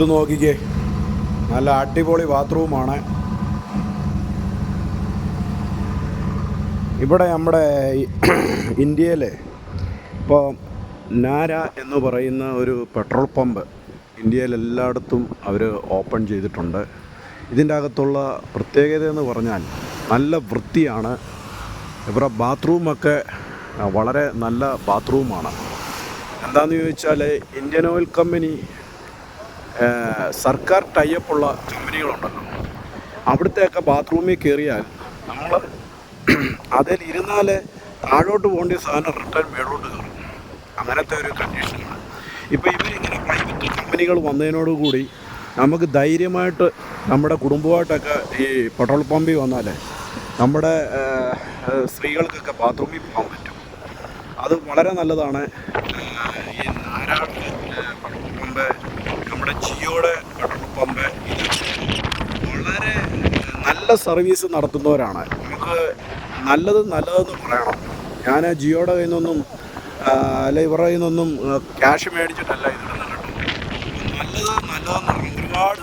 ഇത് നോക്കിക്കേ, നല്ല അടിപൊളി ബാത്റൂമാണ്. ഇവിടെ നമ്മുടെ ഇന്ത്യയിൽ ഇപ്പോൾ നാര എന്ന് പറയുന്ന ഒരു പെട്രോൾ പമ്പ് ഇന്ത്യയിൽ എല്ലായിടത്തും അവർ ഓപ്പൺ ചെയ്തിട്ടുണ്ട്. ഇതിൻ്റെ അകത്തുള്ള പ്രത്യേകത എന്ന് പറഞ്ഞാൽ നല്ല വൃത്തിയാണ്. ഇവരുടെ ബാത്റൂമൊക്കെ വളരെ നല്ല ബാത്റൂമാണ്. എന്താണെന്ന് ചോദിച്ചാൽ ഇന്ത്യൻ ഓയിൽ കമ്പനി സർക്കാർ ടൈപ്പുള്ള കമ്പനികളുണ്ടല്ലോ, അവിടുത്തെയൊക്കെ ബാത്റൂമിൽ കയറിയാൽ നമ്മൾ അതിലിരുന്നാൽ താഴോട്ട് പോകേണ്ട സാധനം റിട്ടേൺ മേളോട്ട് കയറും. അങ്ങനത്തെ ഒരു കണ്ടീഷനാണ്. ഇപ്പോൾ ഇവരിങ്ങനെ പ്രൈവറ്റ് കമ്പനികൾ വന്നതിനോടുകൂടി നമുക്ക് ധൈര്യമായിട്ട് നമ്മുടെ കുടുംബമായിട്ടൊക്കെ ഈ പെട്രോൾ പമ്പിൽ വന്നാൽ നമ്മുടെ സ്ത്രീകൾക്കൊക്കെ ബാത്റൂമിൽ പോകാൻ പറ്റും. അത് വളരെ നല്ലതാണ്. ഈ നാരായണ പെട്രോൾ പമ്പ്, നമ്മുടെ ജിയോയുടെ പെട്രോൾ പമ്പ്, വളരെ നല്ല സർവീസ് നടത്തുന്നവരാണ്. നമുക്ക് നല്ലതെന്ന് പറയണം. ഞാൻ ജിയോയുടെ കയ്യിൽ നിന്നൊന്നും അല്ല ഇവരുടെ കയ്യിൽ നിന്നൊന്നും ക്യാഷ് മേടിച്ചിട്ടല്ല ഇതിടുന്നത് കേട്ടോ. നല്ലതെന്ന് പറയും. ഒരുപാട്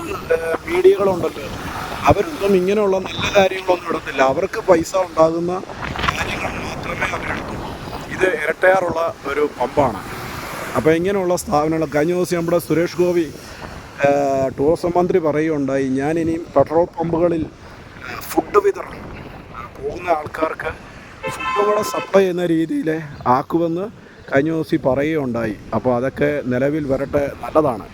മീഡിയകളുണ്ടല്ലോ, അവരൊന്നും ഇങ്ങനെയുള്ള നല്ല കാര്യങ്ങളൊന്നും ഇടത്തില്ല. അവർക്ക് പൈസ ഉണ്ടാകുന്ന കാര്യങ്ങൾ മാത്രമേ അവരെടുത്തുള്ളൂ. ഇത് ഇരട്ടയാറുള്ള ഒരു പമ്പാണ്. അപ്പോൾ ഇങ്ങനെയുള്ള സ്ഥാപനങ്ങൾ കഴിഞ്ഞ ദിവസം നമ്മുടെ സുരേഷ് ഗോപി ടൂറിസം മന്ത്രി പറയുകയുണ്ടായി, ഞാനിനിയും പെട്രോൾ പമ്പുകളിൽ ഫുഡ് വിതരണം പോകുന്ന ആൾക്കാർക്ക് ഫുഡ് കൂടെ സപ്ലൈ ചെയ്യുന്ന രീതിയിൽ ആക്കുമെന്ന് കഴിഞ്ഞ ദിവസം പറയുകയുണ്ടായി. അപ്പോൾ അതൊക്കെ നിലവിൽ വരട്ടെ, നല്ലതാണ്.